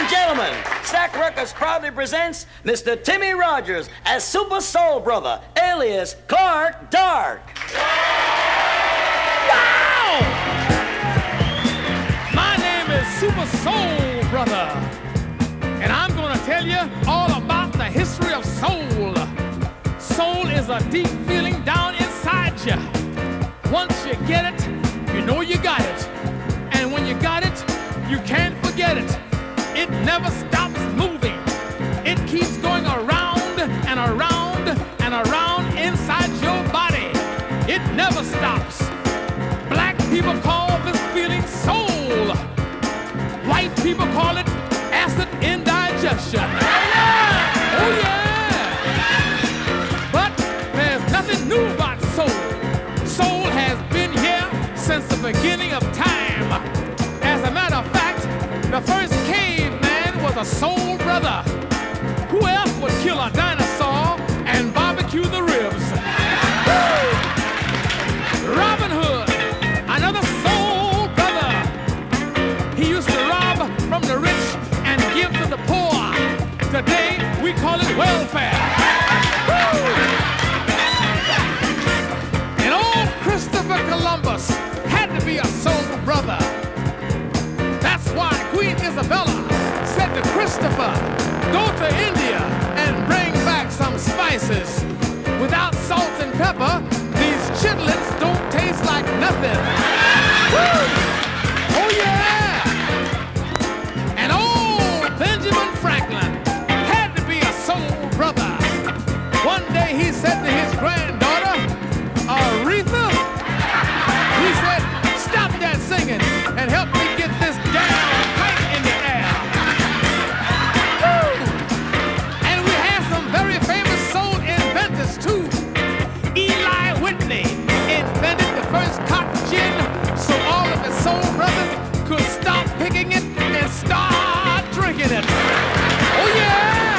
and gentlemen, Stack Records proudly presents Mr. Timmie Rogers as Super Soul Brother, alias Clark Dark. Wow! My name is Super Soul Brother, and I'm going to tell you all about the history of soul. Soul is a deep feeling down inside you. Once you get it, you know you got it. And when you got it, you can't forget it. It never stops moving. It keeps going around and around and around inside your body. It never stops. Black people call this feeling soul. White people call it acid indigestion. Oh yeah! But there's nothing new about soul. Soul has been here since the beginning of time. As a matter of fact, the first caveman was a soul brother. Who else would kill a dinosaur and barbecue the ribs? Woo! Robin Hood, another soul brother. He used to rob from the rich and give to the poor. Today, we call it welfare. Woo! And old Christopher Columbus had to be a soul brother. That's why Queen Isabella said to Christopher, go to India and bring back some spices. Without salt and pepper, these chitlins don't taste like nothing. Woo! Oh yeah! And old Benjamin Franklin had to be a soul brother. One day he said to his granddaughter, Aretha, he said, stop that singing and help me get this damn kite in the air. Woo! And we had some very famous soul inventors too. Eli Whitney invented the first cotton gin so all of his soul brothers could stop picking it and start drinking it. Oh yeah!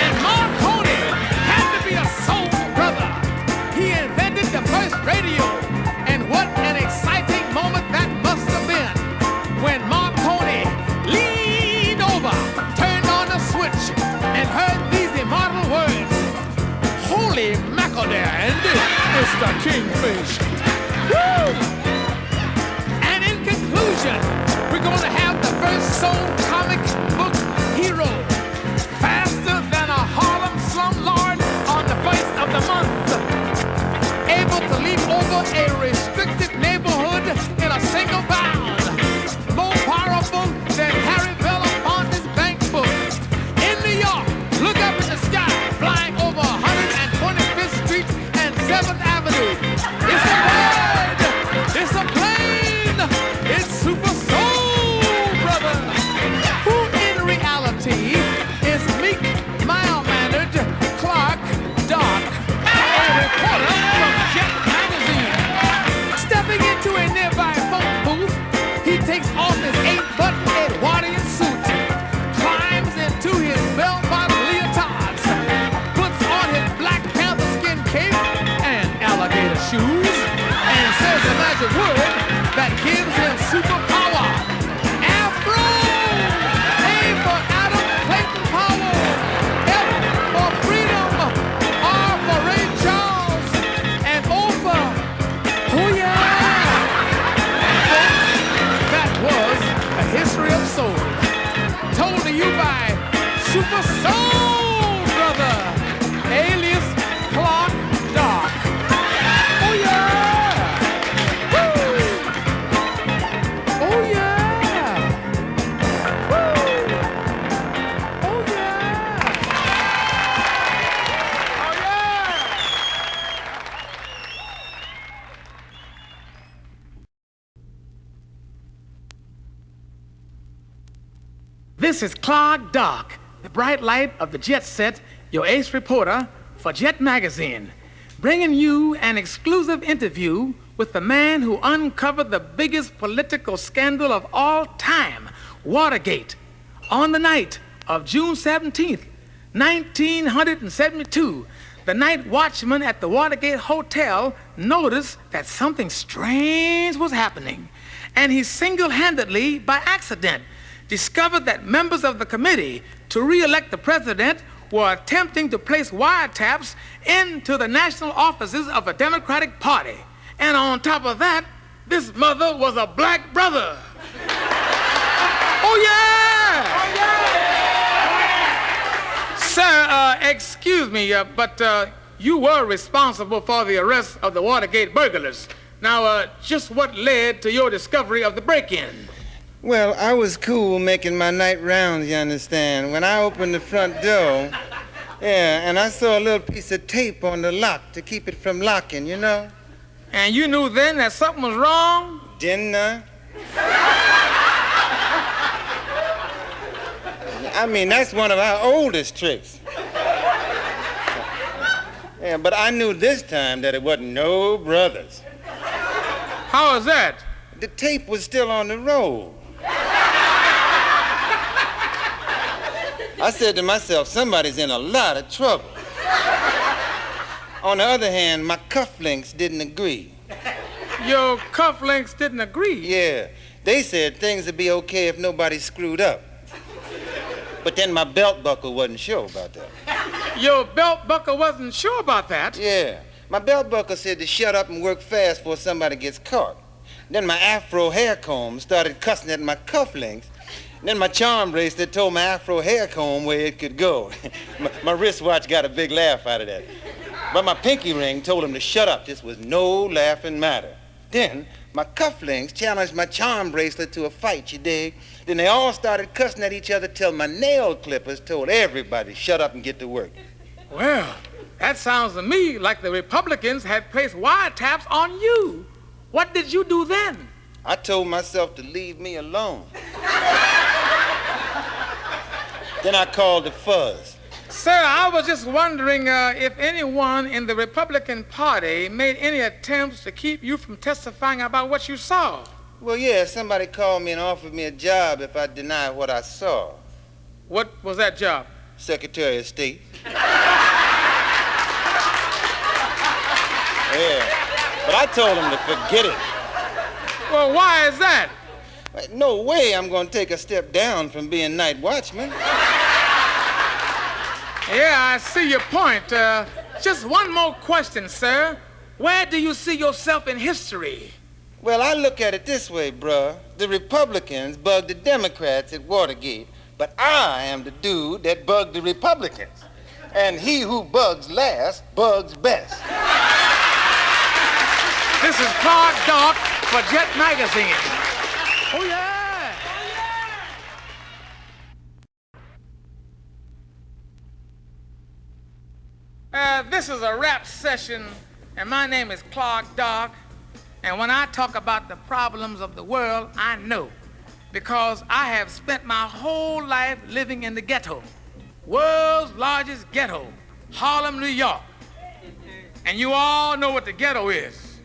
And Mark Honi had to be a soul brother. He invented the first radio, and what an exciting moment that must have been when Mark Honi leaned over, turned on a switch, and heard these immortal words, holy mackerel, and it's the kingfish. Woo! And in conclusion, we're going to have the first soul comic book hero, faster than a Harlem slumlord on the first of the month, able to leap over a restricted neighborhood in a single bound, more powerful than Harry Belafonte's bank book. In New York, look up in the sky, flying over 125th Street and 7th Avenue. It's a bird, it's a plane, it's Super Soul Brother, who in reality is meek, mild-mannered Clark Dark, a reporter from Jet Magazine. Stepping into a nearby phone booth, he takes off his 8-button Edwardian suit, climbs into his bell-bottom leotards, puts on his Black Panther skin cape and alligator shoes, and says the magic word that gives him superpower. Afro! A for Adam Clayton Powell. F for freedom. R for Ray Charles. And O for, oh yeah! That was a history of soul. Told to you by Super Soul Brother, alias Clark Dark. Oh yeah! Woo! Oh yeah! Woo! Oh yeah! Oh yeah! This is Clark Dark, the bright light of the jet set, your ace reporter for Jet Magazine, bringing you an exclusive interview with the man who uncovered the biggest political scandal of all time, Watergate, on the night of June 17th, 1972. The night watchman at the Watergate Hotel noticed that something strange was happening, and he single-handedly, by accident, discovered that members of the committee to re-elect the president were attempting to place wiretaps into the national offices of the Democratic Party. And on top of that, this mother was a black brother. Oh, yeah! Oh, yeah! Sir, excuse me, but you were responsible for the arrest of the Watergate burglars. Now, just what led to your discovery of the break-in? Well, I was cool making my night rounds, you understand, when I opened the front door, and I saw a little piece of tape on the lock to keep it from locking, you know? And you knew then that something was wrong? Didn't I? I mean, that's one of our oldest tricks. Yeah, but I knew this time that it wasn't no brothers. How is that? The tape was still on the roll. I said to myself, somebody's in a lot of trouble. On the other hand, my cufflinks didn't agree. Your cufflinks didn't agree? Yeah, they said things would be okay if nobody screwed up. But then my belt buckle wasn't sure about that. Your belt buckle wasn't sure about that? Yeah, my belt buckle said to shut up and work fast before somebody gets caught. Then my afro hair comb started cussing at my cufflinks. Then my charm bracelet told my afro hair comb where it could go. my wristwatch got a big laugh out of that. But my pinky ring told him to shut up. This was no laughing matter. Then my cufflinks challenged my charm bracelet to a fight, you dig? Then they all started cussing at each other till my nail clippers told everybody shut up and get to work. Well, that sounds to me like the Republicans had placed wiretaps on you. What did you do then? I told myself to leave me alone. Then I called the fuzz. Sir, I was just wondering if anyone in the Republican Party made any attempts to keep you from testifying about what you saw. Well, yeah, somebody called me and offered me a job if I denied what I saw. What was that job? Secretary of State. Yeah, but I told him to forget it. Well, why is that? No way I'm going to take a step down from being night watchman. Yeah, I see your point. Just one more question, sir. Where do you see yourself in history? Well, I look at it this way, bruh. The Republicans bugged the Democrats at Watergate, but I am the dude that bugged the Republicans. And he who bugs last bugs best. This is Clark Dark for Jet Magazine. Oh, yeah. This is a rap session, and my name is Clark Dark. And when I talk about the problems of the world, I know, because I have spent my whole life living in the ghetto, world's largest ghetto, Harlem, New York. And you all know what the ghetto is.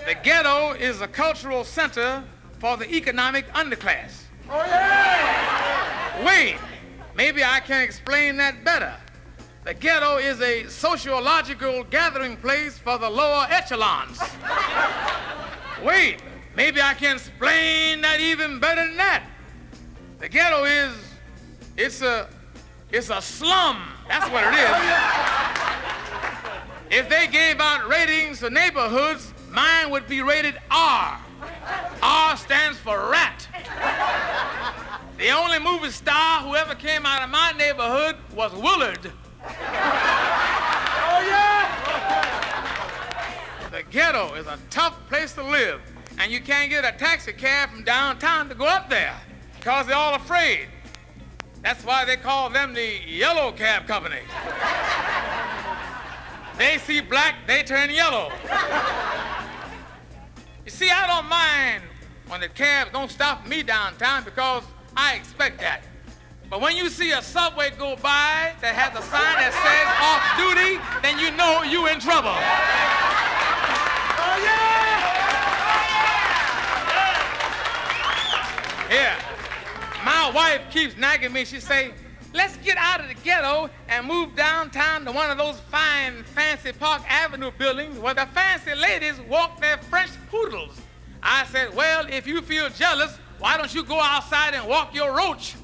The ghetto is a cultural center for the economic underclass. Oh, yeah! Wait, maybe I can explain that better. The ghetto is a sociological gathering place for the lower echelons. Wait, maybe I can explain that even better than that. The ghetto is, it's a slum. That's what it is. If they gave out ratings to neighborhoods, mine would be rated R. R stands for rat. The only movie star who ever came out of my neighborhood was Willard. Oh, yeah! The ghetto is a tough place to live, and you can't get a taxi cab from downtown to go up there because they're all afraid. That's why they call them the yellow cab company. They see black, they turn yellow. You see, I don't mind when the cabs don't stop me downtown because I expect that. But when you see a subway go by that has a sign that says off duty, then you know you in trouble. Oh, yeah! Yeah. My wife keeps nagging me. She say, let's get out of the ghetto and move downtown to one of those fine, fancy Park Avenue buildings where the fancy ladies walk their French poodles. I said, well, if you feel jealous, why don't you go outside and walk your roach?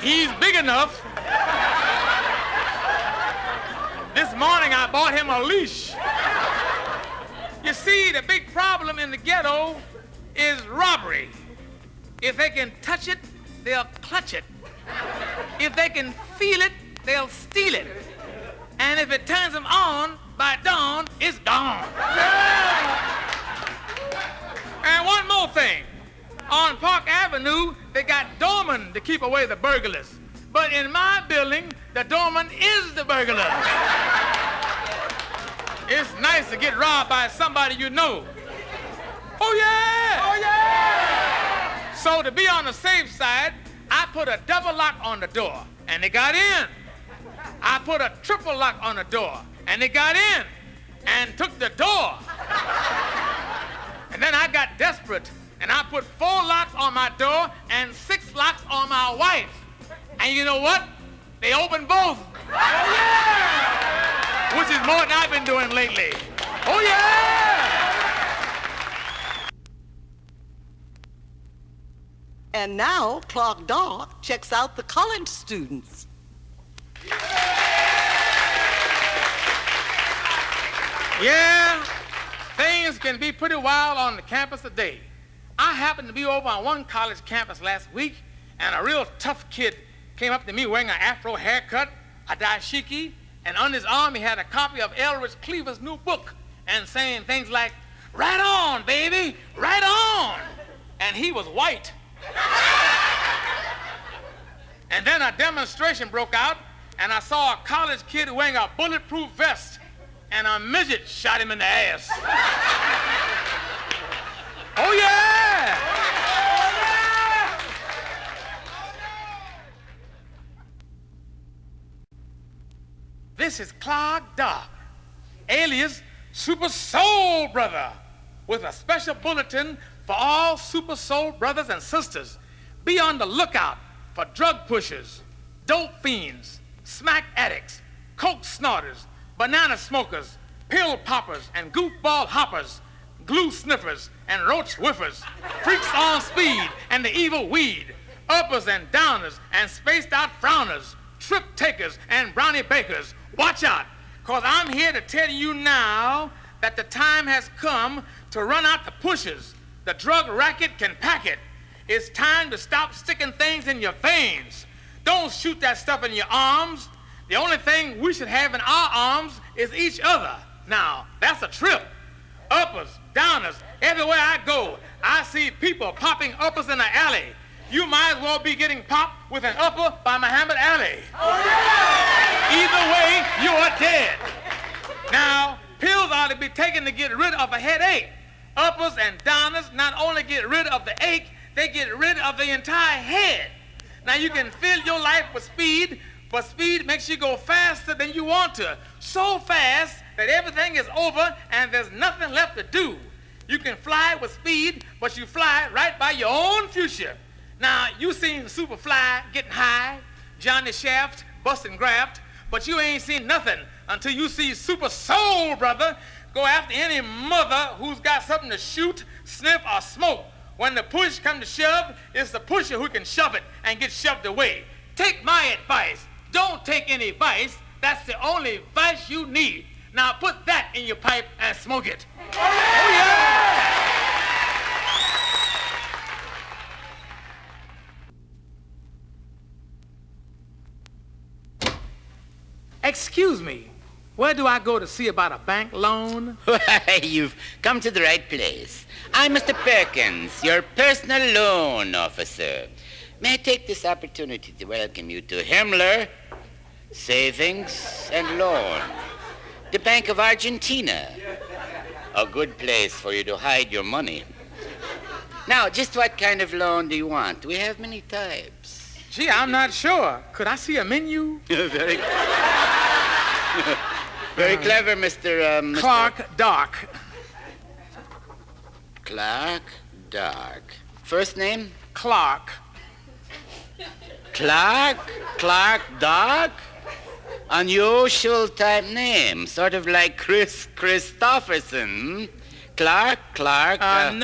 He's big enough. This morning I bought him a leash. You see, the big problem in the ghetto is robbery. If they can touch it, they'll clutch it. If they can feel it, they'll steal it. And if it turns them on, by dawn, it's gone. And one more thing. On Park Avenue, they got doormen to keep away the burglars. But in my building, the doorman is the burglar. It's nice to get robbed by somebody you know. Oh, yeah! Oh, yeah! So to be on the safe side, I put a double lock on the door, and they got in. I put a triple lock on the door, and they got in and took the door. And then I got desperate, and I put 4 locks on my door and 6 locks on my wife. And you know what? They opened both. Oh, yeah! Which is more than I've been doing lately. Oh, yeah! And now, Clark Dark checks out the college students. Yeah, things can be pretty wild on the campus today. I happened to be over on one college campus last week, and a real tough kid came up to me wearing an afro haircut, a dashiki, and on his arm he had a copy of Elridge Cleaver's new book, and saying things like, "Right on, baby, right on." And he was white. And then a demonstration broke out, and I saw a college kid wearing a bulletproof vest, and a midget shot him in the ass. Oh, yeah! This is Clark Dark, alias Super Soul Brother, with a special bulletin for all Super Soul brothers and sisters. Be on the lookout for drug pushers, dope fiends, smack addicts, coke snorters, banana smokers, pill poppers, and goofball hoppers, glue sniffers, and roach whiffers, freaks on speed and the evil weed, uppers and downers, and spaced out frowners, trip takers, and brownie bakers. Watch out, because I'm here to tell you now that the time has come to run out the pushers. The drug racket can pack it. It's time to stop sticking things in your veins. Don't shoot that stuff in your arms. The only thing we should have in our arms is each other. Now, that's a trip. Uppers, downers, everywhere I go, I see people popping uppers in the alley. You might as well be getting popped with an upper by Muhammad Ali. Oh, yeah! Either way, you are dead. Now, pills ought to be taken to get rid of a headache. Uppers and downers not only get rid of the ache, they get rid of the entire head. Now, you can fill your life with speed, but speed makes you go faster than you want to. So fast that everything is over and there's nothing left to do. You can fly with speed, but you fly right by your own future. Now, you seen Superfly getting high, Johnny Shaft busting graft, but you ain't seen nothing until you see Super Soul Brother go after any mother who's got something to shoot, sniff, or smoke. When the push comes to shove, it's the pusher who can shove it and get shoved away. Take my advice. Don't take any vice. That's the only vice you need. Now put that in your pipe and smoke it. Oh, yeah! Excuse me, where do I go to see about a bank loan? Why, you've come to the right place. I'm Mr. Perkins, your personal loan officer. May I take this opportunity to welcome you to Himmler Savings and Loan, the Bank of Argentina. A good place for you to hide your money. Now, just what kind of loan do you want? We have many types. Gee, I'm not sure. Could I see a menu? Very clever, Mr. Clark Dark. Clark Dark. First name? Clark. Clark Dark? Unusual type name, sort of like Chris Christopherson. Clark.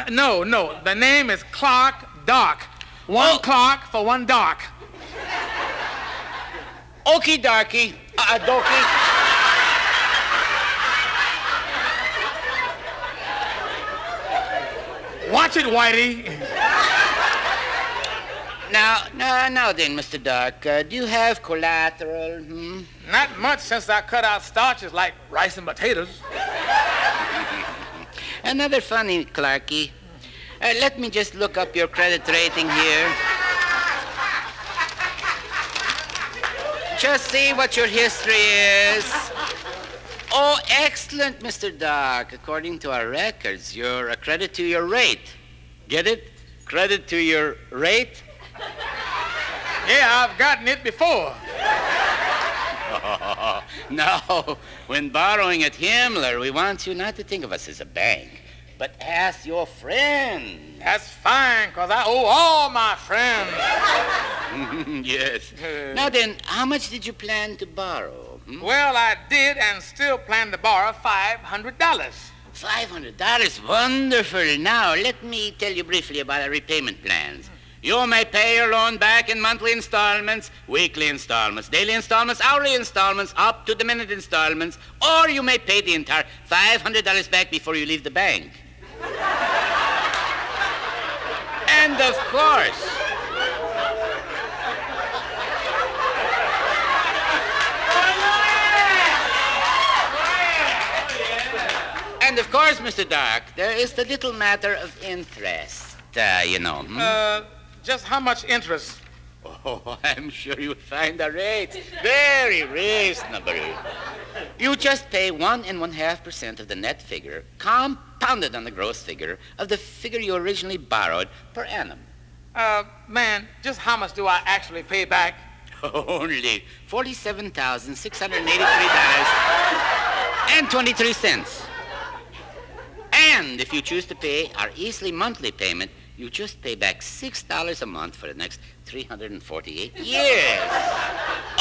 No. The name is Clark Dark. One Clark for one Dark. Okie dokie. Dokie. Watch it, Whitey. Now then, Mr. Dark, do you have collateral? Not much since I cut out starches like rice and potatoes. Another funny, Clarky. Let me just look up your credit rating here. Just see what your history is. Oh, excellent, Mr. Dark. According to our records, you're a credit to your rate. Get it? Credit to your rate? Yeah, I've gotten it before. No, when borrowing at Himmler, we want you not to think of us as a bank, but as your friend. That's fine, because I owe all my friends. Yes. Now then, how much did you plan to borrow? Well, I did and still plan to borrow $500. $500, wonderful. Now, let me tell you briefly about our repayment plans. You may pay your loan back in monthly installments, weekly installments, daily installments, hourly installments, up to the minute installments, or you may pay the entire $500 back before you leave the bank. And of course, Mr. Dark, there is the little matter of interest, you know. Just how much interest? Oh, I'm sure you'll find the rate very reasonable. You just pay 1.5% of the net figure, compounded on the gross figure of the figure you originally borrowed per annum. Man, just how much do I actually pay back? Only $47,683.23. And if you choose to pay our easily monthly payment, you just pay back $6 a month for the next 348 years.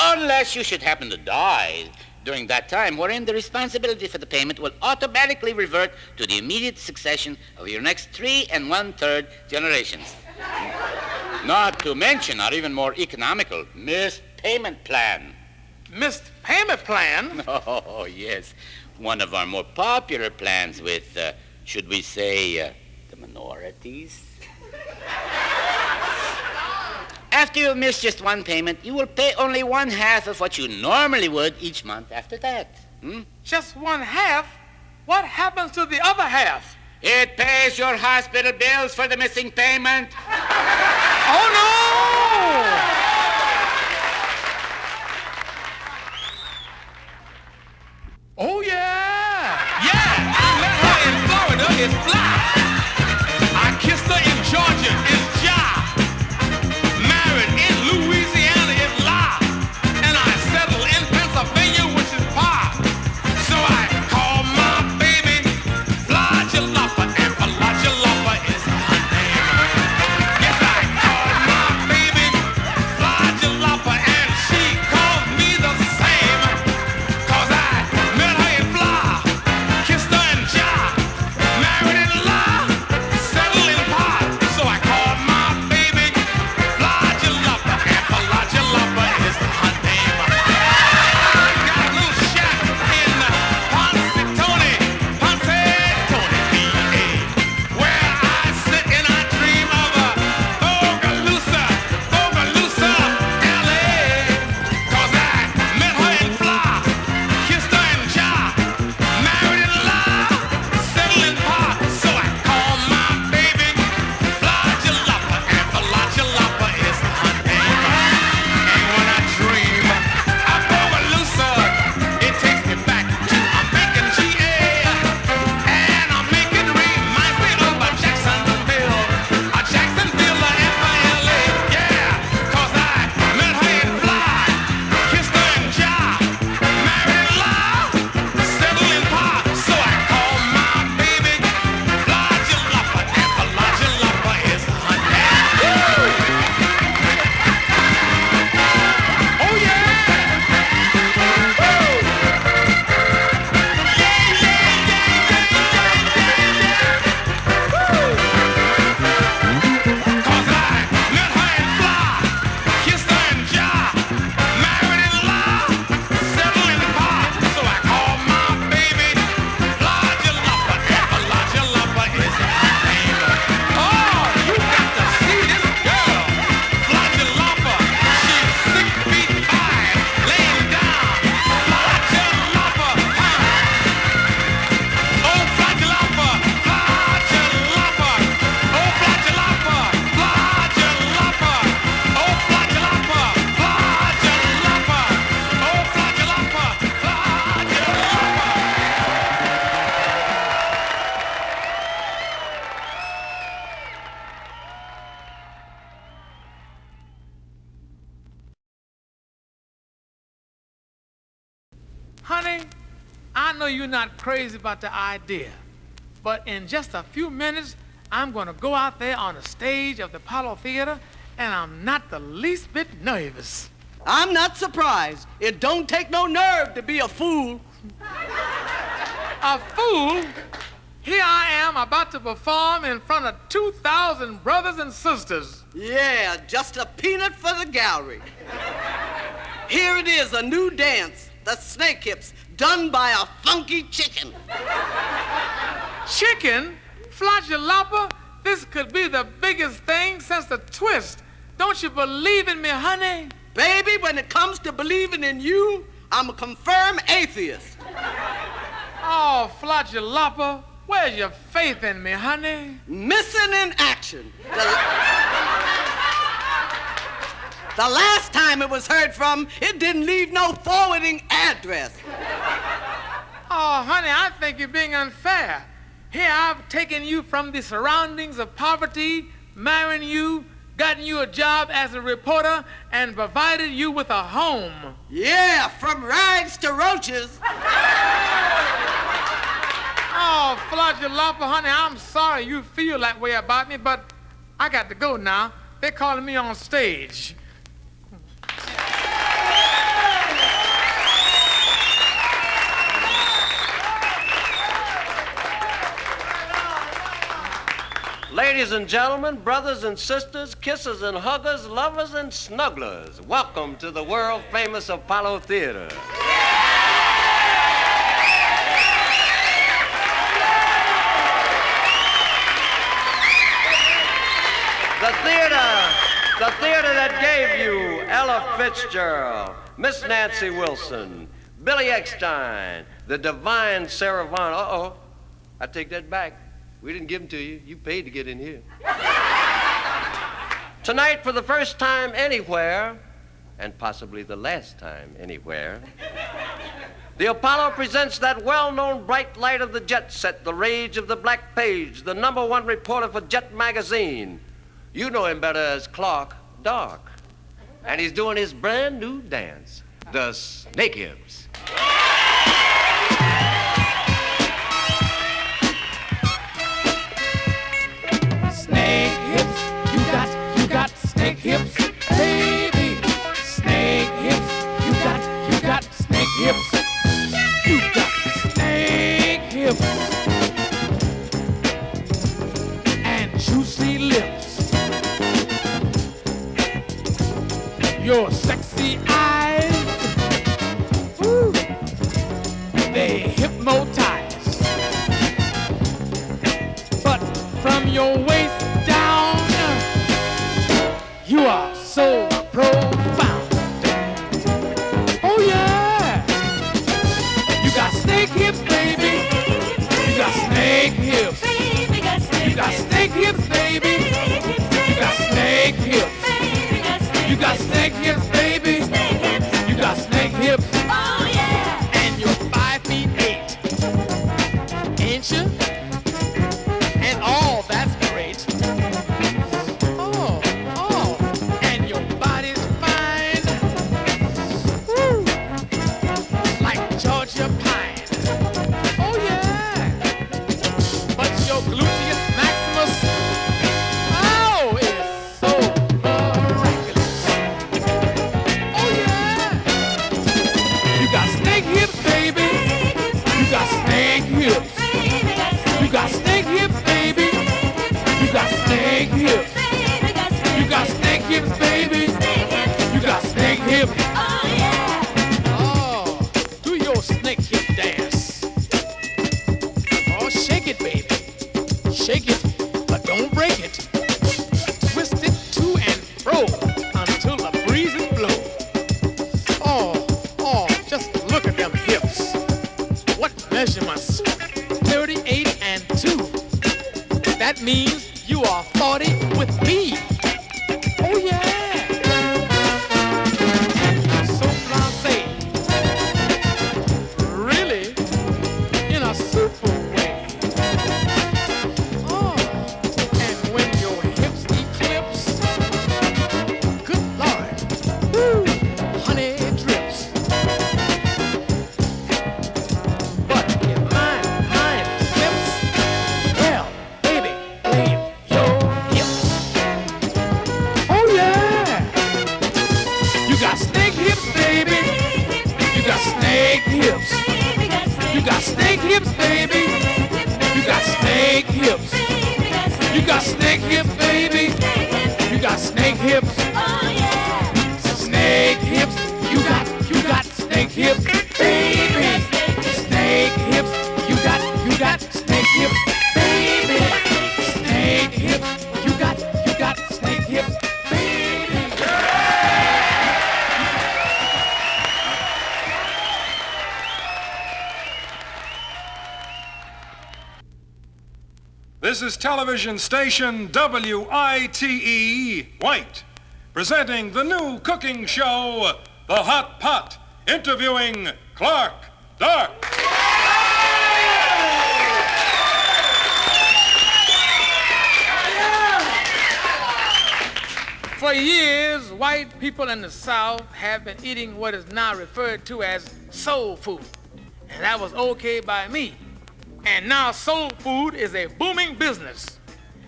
Unless you should happen to die during that time, wherein the responsibility for the payment will automatically revert to the immediate succession of your next 3 1/3 generations. Not to mention our even more economical missed payment plan. Missed payment plan? Oh, yes. One of our more popular plans with, should we say, the minorities. After you miss just one payment, you will pay only 1/2 of what you normally would each month after that. Just 1/2? What happens to the other half? It pays your hospital bills for the missing payment. Oh, no! Oh, yeah! Yeah! I met her in Florida. It's fly. I kissed her in Georgia. It's jive. Married in Louisiana. It's live. And I settled in Pennsylvania, which is pie. So I call my baby Fla-Ga-La-Pa, and Fla-Ga-La-Pa is her name. Yes, I call my baby Fla-Ga-La-Pa, and she calls me the same. 'Cause I met her in Fly, kissed her in Jive, married in Honey, I know you're not crazy about the idea, but in just a few minutes, I'm going to go out there on the stage of the Apollo Theater, and I'm not the least bit nervous. I'm not surprised. It don't take no nerve to be a fool. A fool? Here I am about to perform in front of 2,000 brothers and sisters. Yeah, just a peanut for the gallery. Here it is, a new dance, the snake hips, done by a funky chicken. Chicken? Fla-Ga-La-Pa? This could be the biggest thing since the twist. Don't you believe in me, honey? Baby, when it comes to believing in you, I'm a confirmed atheist. Oh, Fla-Ga-La-Pa, where's your faith in me, honey? Missing in action. The last time it was heard from, it didn't leave no forwarding address. Oh, honey, I think you're being unfair. Here I've taken you from the surroundings of poverty, marrying you, gotten you a job as a reporter, and provided you with a home. Yeah, from rags to roaches. Oh, Fla-Ga-La-Pa, honey, I'm sorry you feel that way about me, but I got to go now. They're calling me on stage. Ladies and gentlemen, brothers and sisters, kissers and huggers, lovers and snugglers, welcome to the world-famous Apollo Theater. The theater that gave you Ella Fitzgerald, Miss Nancy Wilson, Billy Eckstein, the divine Sarah Vaughan. Uh-oh, I take that back. We didn't give them to you. You paid to get in here. Tonight, for the first time anywhere, and possibly the last time anywhere, the Apollo presents that well-known bright light of the jet set, the rage of the black page, the #1 reporter for Jet magazine. You know him better as Clark Dark. And he's doing his brand new dance, the Snake Hips. Snake hips, you got snake hips, baby. Snake hips, you got snake hips. You got snake hips and juicy lips. Your sexy eyes, woo, they hypnotize. But from your waist down, you are so profound. Oh yeah, you got snake hips, baby. You got snake hips. You got snake hips, baby. You got snake hips. You got snake hips, baby. You got snake hips. Oh yeah. And you're 5'8", ain't you? And all that's great. Oh, and your body's fine. Woo. Like Georgia pine. Oh yeah. But your gluteus maximus, oh, is so miraculous. Oh yeah. You got snake hips, baby. You got snake hips. You got snake hips, baby. You got snake hips. You got snake hips, baby. You got snake hips. Oh yeah. Oh, do your snake hip dance. Oh, shake it, baby. Shake it, but don't break it. Twist it to and fro until the breezes blow. Oh, just look at them hips. What measurements? 38 and 2. That means you are 40 with me. Oh yeah. And you're so blasé. Really? In a super way. Oh, and when your hips eclipse, good Lord, woo, honey drips. This is television station WITE White, presenting the new cooking show, The Hot Pot, interviewing Clark Dark. For years, white people in the South have been eating what is now referred to as soul food. And that was okay by me. And now soul food is a booming business.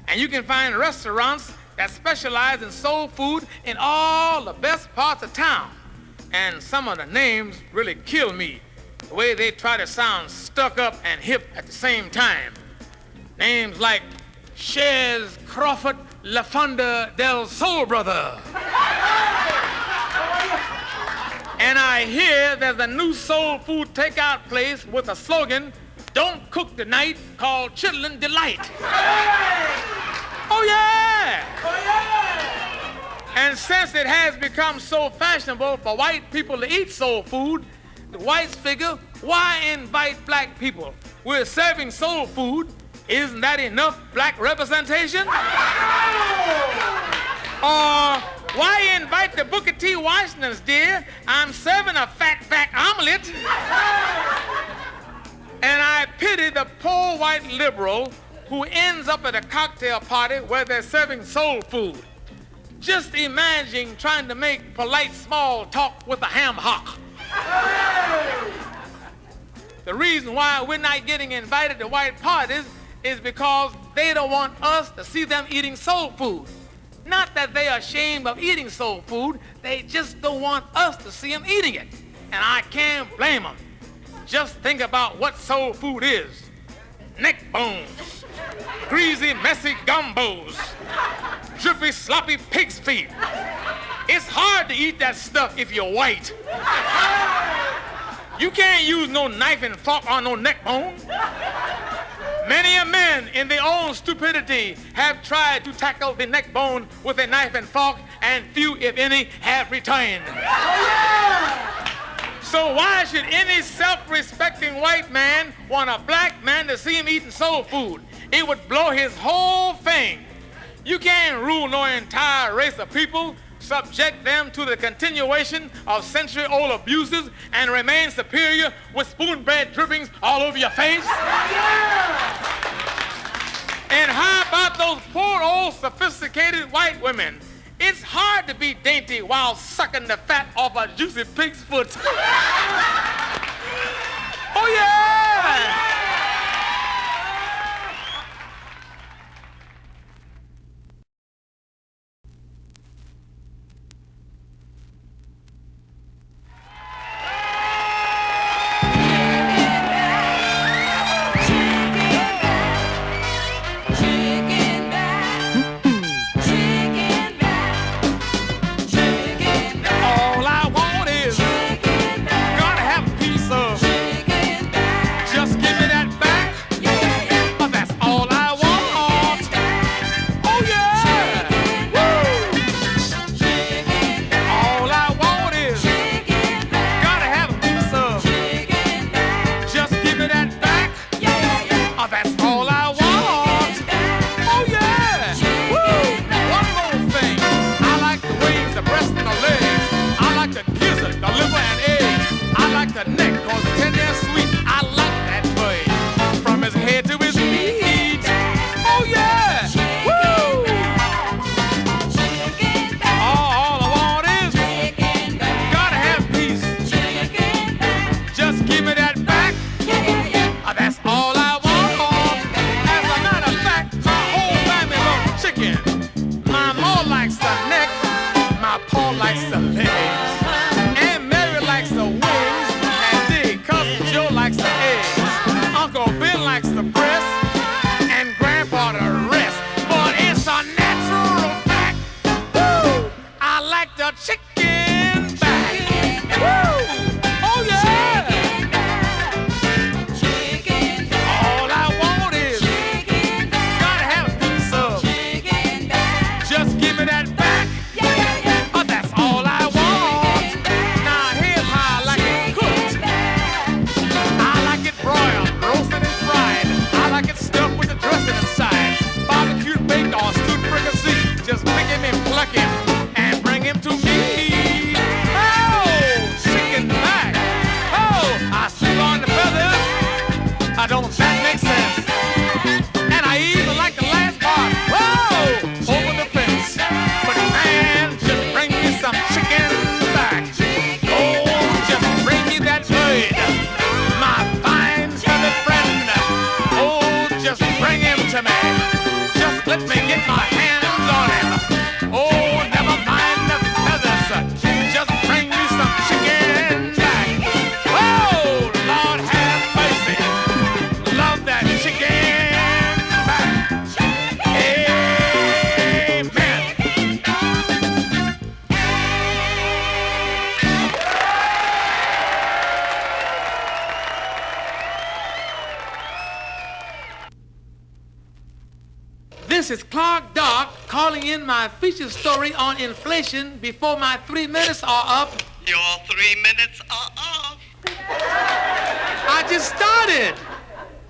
And you can find restaurants that specialize in soul food in all the best parts of town. And some of the names really kill me, the way they try to sound stuck up and hip at the same time. Names like Chez Crawford La Fonda del Soul Brother. And I hear there's a new soul food takeout place with a slogan, "Don't cook tonight," called Chitlin' Delight. Oh yeah! And since it has become so fashionable for white people to eat soul food, the whites figure, why invite black people? We're serving soul food. Isn't that enough black representation? Or why invite the Booker T. Washingtons, dear? I'm serving a fat omelet. And I pity the poor white liberal who ends up at a cocktail party where they're serving soul food. Just imagine trying to make polite small talk with a ham hock. The reason why we're not getting invited to white parties is because they don't want us to see them eating soul food. Not that they are ashamed of eating soul food, they just don't want us to see them eating it. And I can't blame them. Just think about what soul food is. Neck bones, greasy, messy gumbos, drippy, sloppy pig's feet. It's hard to eat that stuff if you're white. You can't use no knife and fork on no neck bone. Many a men, in their own stupidity, have tried to tackle the neck bone with a knife and fork, and few, if any, have returned. So why should any self-respecting white man want a black man to see him eating soul food? It would blow his whole thing. You can't rule no entire race of people, subject them to the continuation of century-old abuses, and remain superior with spoon-bread drippings all over your face. And how about those poor old sophisticated white women? It's hard to be dainty while sucking the fat off a juicy pig's foot. Oh yeah! All I want is gotta have get my hands on it. Oh, never mind the feathers. Just bring me some chicken back. Oh, Lord have mercy. Love that chicken back. Amen. This is Clark Dark calling in my feature story on inflation before my 3 minutes are up. Your 3 minutes are up. I just started.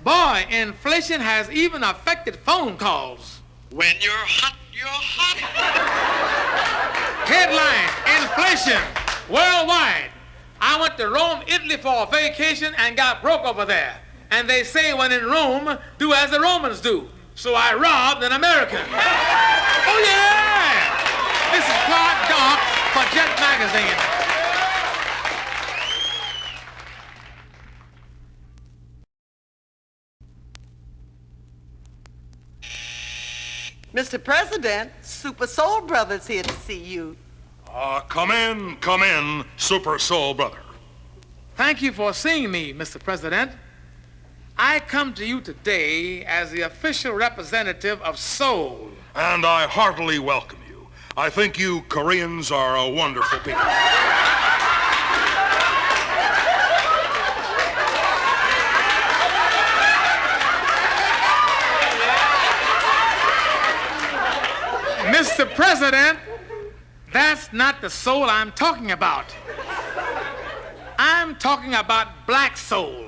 Boy, inflation has even affected phone calls. When you're hot, you're hot. Headline, inflation worldwide. I went to Rome, Italy for a vacation and got broke over there. And they say when in Rome, do as the Romans do. So I robbed an American. Oh yeah! This is Clark Dark for Jet Magazine. Mr. President, Super Soul Brothers here to see you. Come in, Super Soul Brother. Thank you for seeing me, Mr. President. I come to you today as the official representative of Soul. And I heartily welcome you. I think you Koreans are a wonderful people. Mr. President, that's not the soul I'm talking about. I'm talking about black soul,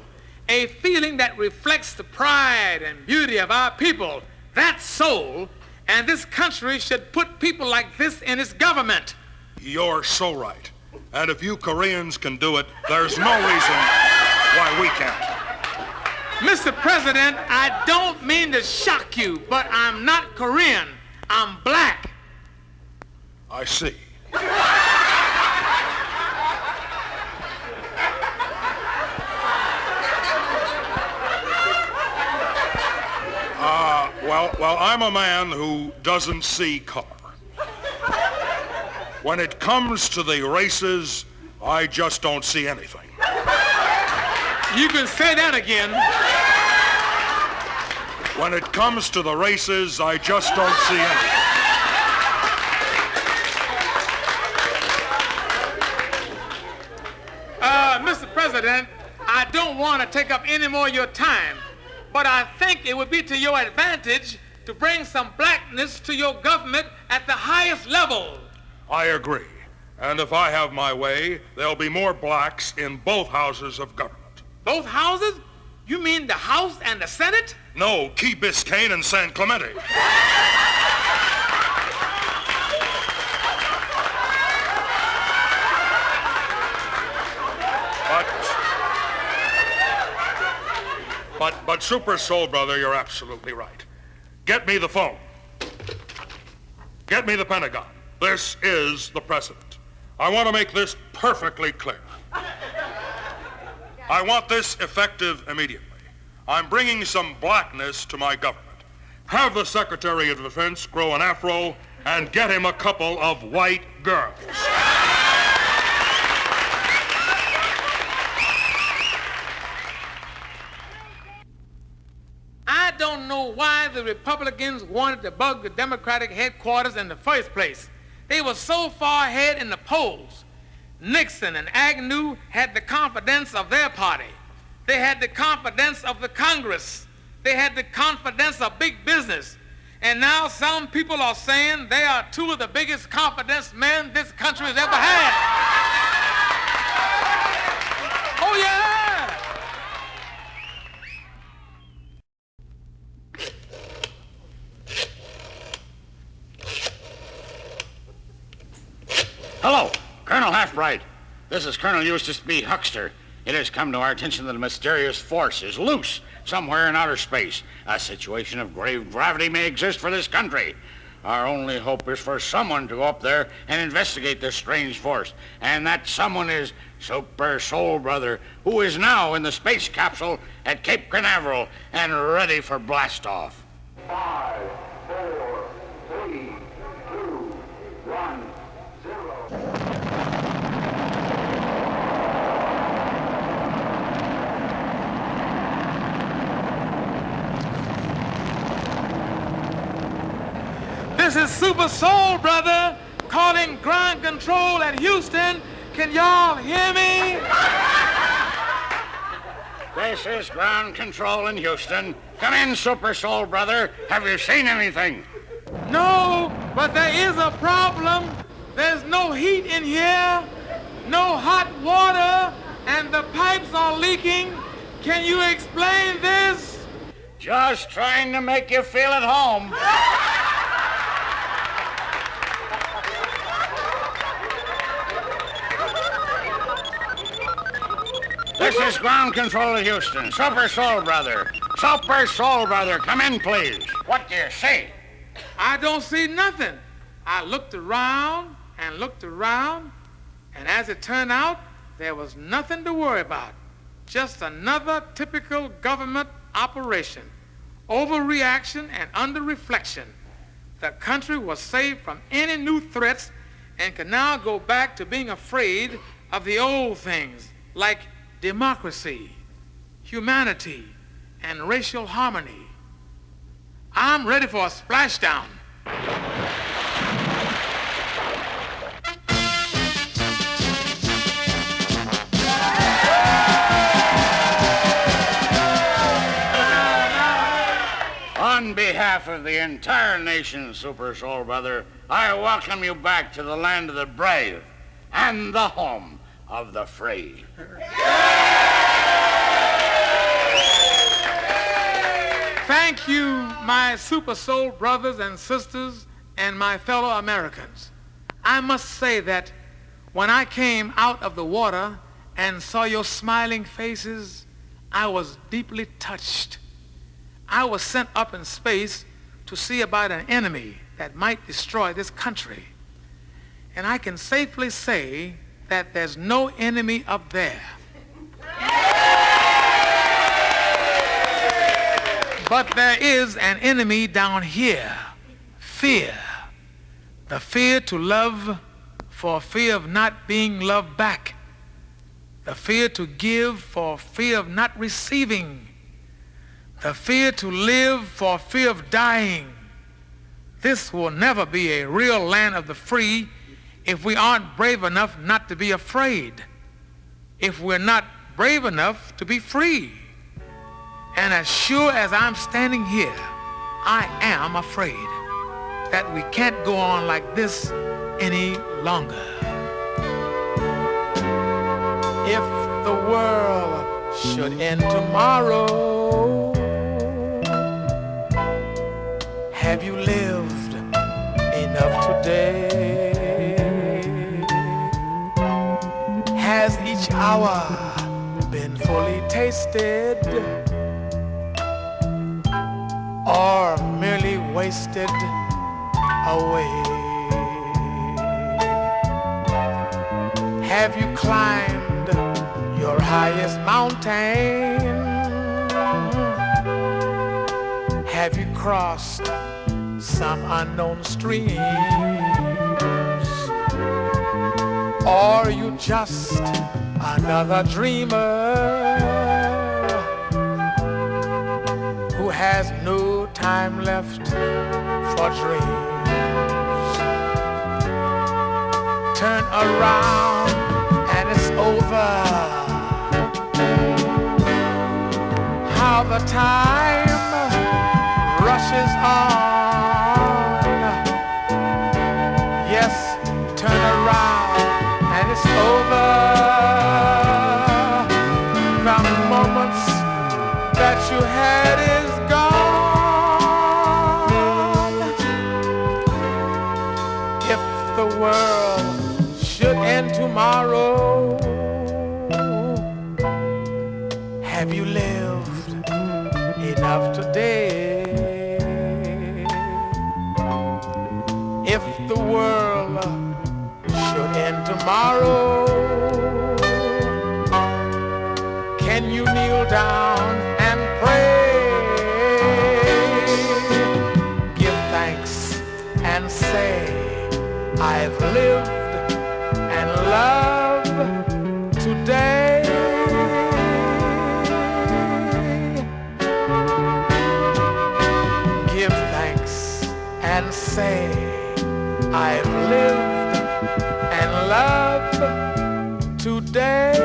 a feeling that reflects the pride and beauty of our people. That's soul, and this country should put people like this in its government. You're so right. And if you Koreans can do it, there's no reason why we can't. Mr. President, I don't mean to shock you, but I'm not Korean. I'm black. I see. Well, I'm a man who doesn't see color. When it comes to the races, I just don't see anything. You can say that again. When it comes to the races, I just don't see anything. Mr. President, I don't want to take up any more of your time, but I think it would be to your advantage to bring some blackness to your government at the highest level. I agree. And if I have my way, there'll be more blacks in both houses of government. Both houses? You mean the House and the Senate? No, Key Biscayne and San Clemente. But Super Soul Brother, you're absolutely right. Get me the phone. Get me the Pentagon. This is the president. I want to make this perfectly clear. I want this effective immediately. I'm bringing some blackness to my government. Have the Secretary of Defense grow an afro and get him a couple of white girls. I don't know why the Republicans wanted to bug the Democratic headquarters in the first place. They were so far ahead in the polls. Nixon and Agnew had the confidence of their party. They had the confidence of the Congress. They had the confidence of big business. And now some people are saying they are two of the biggest confidence men this country has ever had. Oh, yeah. Hello, Colonel Halfbright. This is Colonel Eustace B. Huckster. It has come to our attention that a mysterious force is loose somewhere in outer space. A situation of grave gravity may exist for this country. Our only hope is for someone to go up there and investigate this strange force. And that someone is Super Soul Brother, who is now in the space capsule at Cape Canaveral and ready for blastoff. 5, 4, This is Super Soul Brother calling ground control at Houston. Can y'all hear me? This is ground control in Houston. Come in, Super Soul Brother. Have you seen anything? No, but there is a problem. There's no heat in here, no hot water, and the pipes are leaking. Can you explain this? Just trying to make you feel at home. This is ground control at Houston. Super Soul Brother. Super Soul Brother, come in, please. What do you see? I don't see nothing. I looked around, and as it turned out, there was nothing to worry about. Just another typical government operation. Overreaction and under reflection. The country was saved from any new threats and can now go back to being afraid of the old things like democracy, humanity, and racial harmony. I'm ready for a splashdown. On behalf of the entire nation, Super Soul Brother, I welcome you back to the land of the brave and the home of the free. Thank you, my Super Soul brothers and sisters and my fellow Americans. I must say that when I came out of the water and saw your smiling faces, I was deeply touched. I was sent up in space to see about an enemy that might destroy this country. And I can safely say that there's no enemy up there. But there is an enemy down here, fear. The fear to love for fear of not being loved back. The fear to give for fear of not receiving. The fear to live for fear of dying. This will never be a real land of the free if we aren't brave enough not to be afraid. If we're not brave enough to be free. And as sure as I'm standing here, I am afraid that we can't go on like this any longer. If the world should end tomorrow, have you lived enough today? Has each hour been fully tasted? Or merely wasted away? Have you climbed your highest mountain? Have you crossed some unknown streams? Or are you just another dreamer who has no time left for dreams? Turn around and it's over. How the time rushes on. Yes, turn around and it's over. The moments that you had is gone. If the world should end tomorrow, have you lived enough today? If the world should end tomorrow, can you kneel down and pray? Give thanks and say, I've lived and loved today. Give thanks and and say, I've lived and loved today.